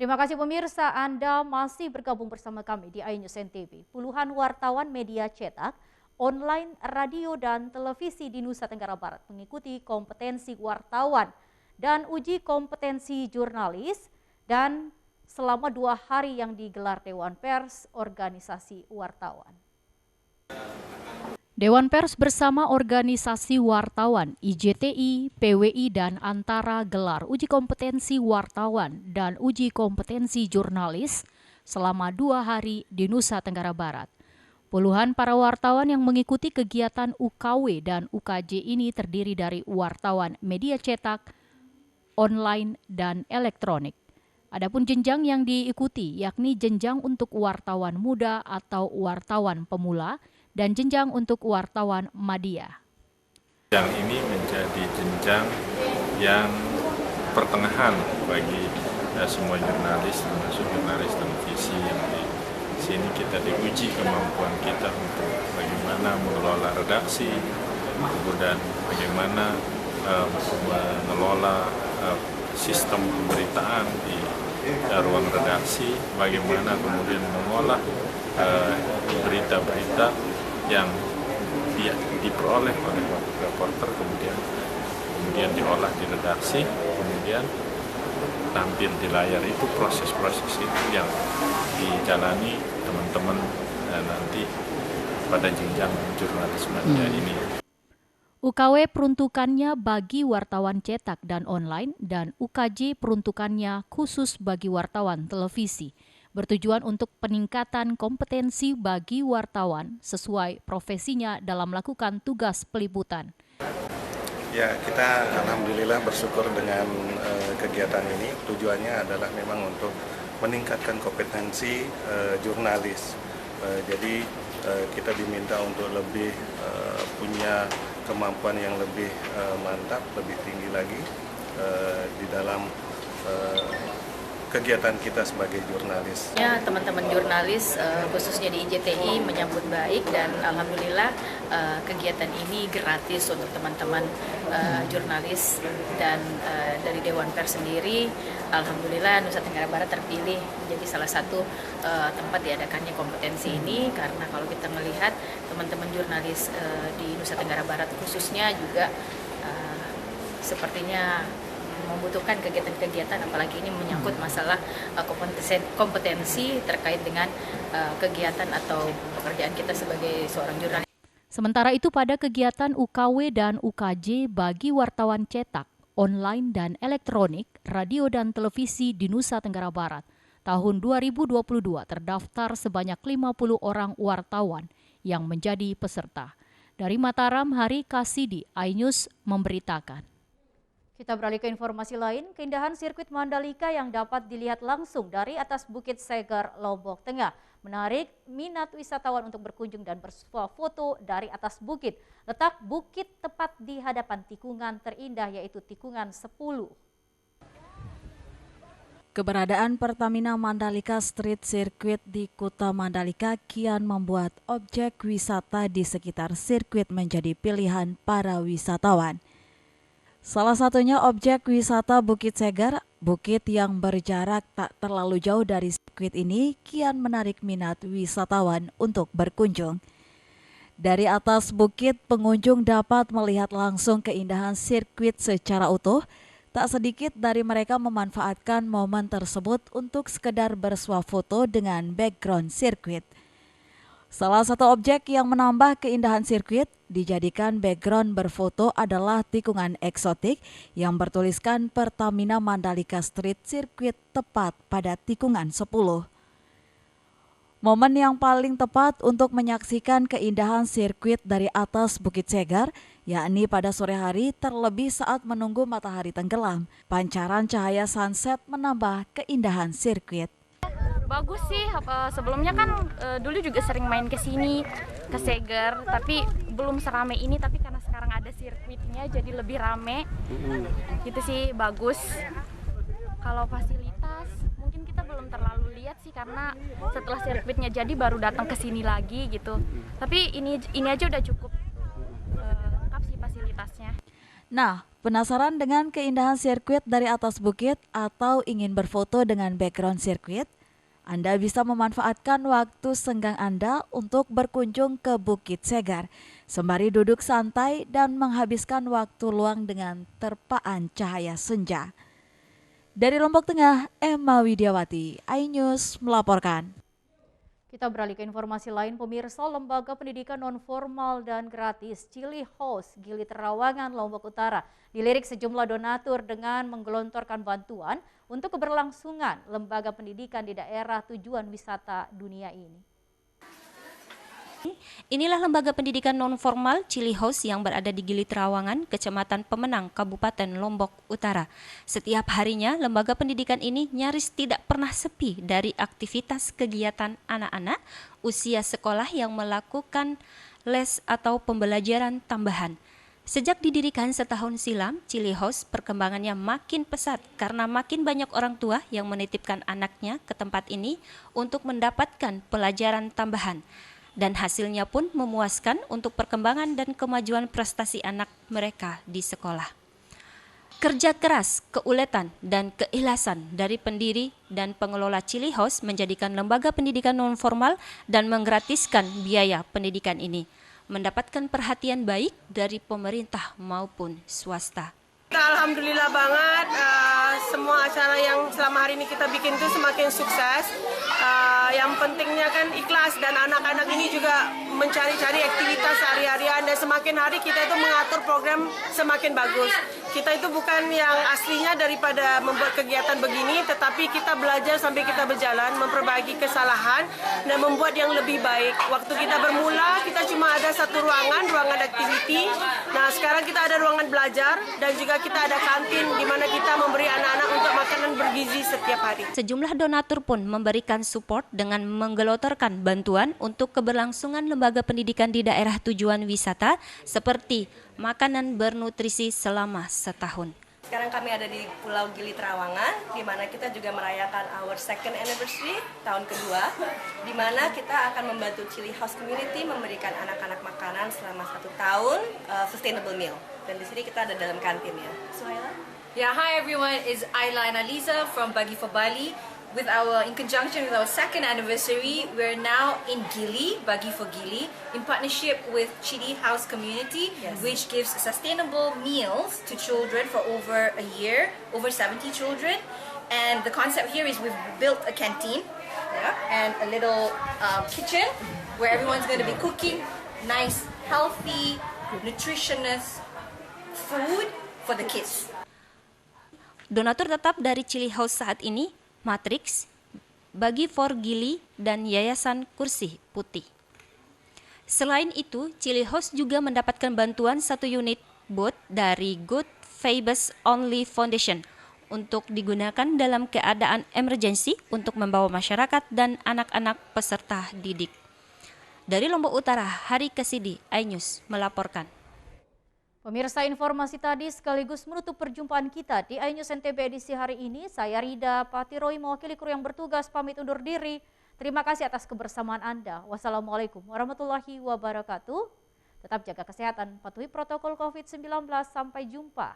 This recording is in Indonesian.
Terima kasih pemirsa, Anda masih bergabung bersama kami di iNews NTV. Puluhan wartawan media cetak, online, radio, dan televisi di Nusa Tenggara Barat mengikuti kompetensi wartawan dan uji kompetensi jurnalis dan selama 2 hari yang digelar Dewan Pers Organisasi Wartawan. Dewan Pers bersama Organisasi Wartawan, IJTI, PWI, dan Antara gelar uji kompetensi wartawan dan uji kompetensi jurnalis selama 2 hari di Nusa Tenggara Barat. Puluhan para wartawan yang mengikuti kegiatan UKW dan UKJ ini terdiri dari wartawan media cetak, online, dan elektronik. Adapun jenjang yang diikuti yakni jenjang untuk wartawan muda atau wartawan pemula, dan jenjang untuk wartawan madya. Jenjang ini menjadi jenjang yang pertengahan bagi semua jurnalis, termasuk jurnalis televisi yang di sini kita diuji kemampuan kita untuk bagaimana mengelola redaksi, kemudian bagaimana mengelola sistem pemberitaan di ruang redaksi, bagaimana kemudian mengolah berita-berita yang diperoleh oleh reporter, kemudian diolah di redaksi, kemudian tampil di layar. Itu proses-proses itu yang dijalani teman-teman nanti pada jenjang jurnalisme ini. UKW peruntukannya bagi wartawan cetak dan online, dan UKJ peruntukannya khusus bagi wartawan televisi, bertujuan untuk peningkatan kompetensi bagi wartawan sesuai profesinya dalam melakukan tugas peliputan. Ya, kita alhamdulillah bersyukur dengan kegiatan ini. Tujuannya adalah memang untuk meningkatkan kompetensi jurnalis. Jadi kita diminta untuk lebih punya kemampuan yang lebih mantap, lebih tinggi lagi di dalam kegiatan kita sebagai jurnalis. Ya, teman-teman jurnalis khususnya di IJTI menyambut baik, dan alhamdulillah kegiatan ini gratis untuk teman-teman jurnalis, dan dari Dewan Pers sendiri alhamdulillah Nusa Tenggara Barat terpilih menjadi salah satu tempat diadakannya kompetensi ini, karena kalau kita melihat teman-teman jurnalis di Nusa Tenggara Barat khususnya juga sepertinya membutuhkan kegiatan-kegiatan, apalagi ini menyangkut masalah kompetensi terkait dengan kegiatan atau pekerjaan kita sebagai seorang jurnalis. Sementara itu pada kegiatan UKW dan UKJ bagi wartawan cetak, online, dan elektronik, radio dan televisi di Nusa Tenggara Barat, tahun 2022 terdaftar sebanyak 50 orang wartawan yang menjadi peserta. Dari Mataram, Hari Kasidi, iNews memberitakan. Kita beralih ke informasi lain, keindahan sirkuit Mandalika yang dapat dilihat langsung dari atas Bukit Segar, Lombok Tengah menarik minat wisatawan untuk berkunjung dan bersuah foto dari atas bukit. Letak bukit tepat di hadapan tikungan terindah, yaitu tikungan 10. Keberadaan Pertamina Mandalika Street Circuit di Kuta Mandalika kian membuat objek wisata di sekitar sirkuit menjadi pilihan para wisatawan. Salah satunya objek wisata Bukit Segar, bukit yang berjarak tak terlalu jauh dari sirkuit ini kian menarik minat wisatawan untuk berkunjung. Dari atas bukit, pengunjung dapat melihat langsung keindahan sirkuit secara utuh. Tak sedikit dari mereka memanfaatkan momen tersebut untuk sekedar bersuah foto dengan background sirkuit. Salah satu objek yang menambah keindahan sirkuit dijadikan background berfoto adalah tikungan eksotik yang bertuliskan Pertamina Mandalika Street Circuit tepat pada tikungan 10. Momen yang paling tepat untuk menyaksikan keindahan sirkuit dari atas Bukit Segar, yakni pada sore hari terlebih saat menunggu matahari tenggelam. Pancaran cahaya sunset menambah keindahan sirkuit. Bagus sih, sebelumnya kan dulu juga sering main ke sini, ke Segar, tapi belum serame ini, tapi karena sekarang ada sirkuitnya jadi lebih rame. Gitu sih, bagus. Kalau fasilitas mungkin kita belum terlalu lihat sih, karena setelah sirkuitnya jadi baru datang ke sini lagi gitu. Tapi ini aja udah cukup lengkap sih fasilitasnya. Nah, penasaran dengan keindahan sirkuit dari atas bukit atau ingin berfoto dengan background sirkuit? Anda bisa memanfaatkan waktu senggang Anda untuk berkunjung ke Bukit Segar, sembari duduk santai dan menghabiskan waktu luang dengan terpaan cahaya senja. Dari Lombok Tengah, Emma Widiawati, iNews melaporkan. Kita beralih ke informasi lain, pemirsa. Lembaga Pendidikan Non-Formal dan Gratis Chili House Gili Trawangan, Lombok Utara dilirik sejumlah donatur dengan menggelontorkan bantuan untuk keberlangsungan lembaga pendidikan di daerah tujuan wisata dunia ini. Inilah lembaga pendidikan non-formal Chili House yang berada di Gili Trawangan, Kecamatan Pemenang, Kabupaten Lombok Utara. Setiap harinya, lembaga pendidikan ini nyaris tidak pernah sepi dari aktivitas kegiatan anak-anak usia sekolah yang melakukan les atau pembelajaran tambahan. Sejak didirikan setahun silam, Chili House perkembangannya makin pesat karena makin banyak orang tua yang menitipkan anaknya ke tempat ini untuk mendapatkan pelajaran tambahan. Dan hasilnya pun memuaskan untuk perkembangan dan kemajuan prestasi anak mereka di sekolah. Kerja keras, keuletan, dan keikhlasan dari pendiri dan pengelola Chili House menjadikan lembaga pendidikan non-formal dan menggratiskan biaya pendidikan ini, mendapatkan perhatian baik dari pemerintah maupun swasta. Alhamdulillah banget, semua acara yang selama hari ini kita bikin itu semakin sukses. Yang pentingnya kan ikhlas dan anak-anak ini juga mencari-cari aktivitas sehari-harian dan semakin hari kita itu mengatur program semakin bagus. Kita itu bukan yang aslinya daripada membuat kegiatan begini, tetapi kita belajar sambil kita berjalan, memperbaiki kesalahan dan membuat yang lebih baik. Waktu kita bermula, kita cuma ada satu ruangan activity. Nah, sekarang kita ada ruangan belajar dan juga kita ada kantin di mana kita memberi anak-anak untuk makanan bergizi setiap hari. Sejumlah donatur pun memberikan support dengan menggelontorkan bantuan untuk keberlangsungan lembaga pendidikan di daerah tujuan wisata seperti makanan bernutrisi selama setahun. Sekarang kami ada di Pulau Gili Trawangan, di mana kita juga merayakan our second anniversary, tahun kedua, di mana kita akan membantu Chili House Community memberikan anak-anak makanan selama 1 tahun, sustainable meal. Dan di sini kita ada dalam kantin ya. Suhaila? Yeah, hi everyone, it's Ayla and Aliza from Bagi for Bali. In conjunction with our second anniversary, we're now in Gili, Bagi for Gili, in partnership with Chili House Community, which gives sustainable meals to children for over a year, over 70 children. And the concept here is we've built a canteen and a little kitchen where everyone's going to be cooking nice, healthy, nutritious food for the kids. Donatur tetap dari Chili House saat ini Matrix, Bagi for Gili, dan Yayasan Kursi Putih. Selain itu, Chili House juga mendapatkan bantuan 1 unit boat dari Good Vibes Only Foundation untuk digunakan dalam keadaan emergensi untuk membawa masyarakat dan anak-anak peserta didik. Dari Lombok Utara, Hari Kesidi, iNews melaporkan. Pemirsa, informasi tadi sekaligus menutup perjumpaan kita di iNews NTB edisi hari ini. Saya Rida Patiroy mewakili kru yang bertugas pamit undur diri. Terima kasih atas kebersamaan Anda. Wassalamualaikum warahmatullahi wabarakatuh. Tetap jaga kesehatan, patuhi protokol COVID-19. Sampai jumpa.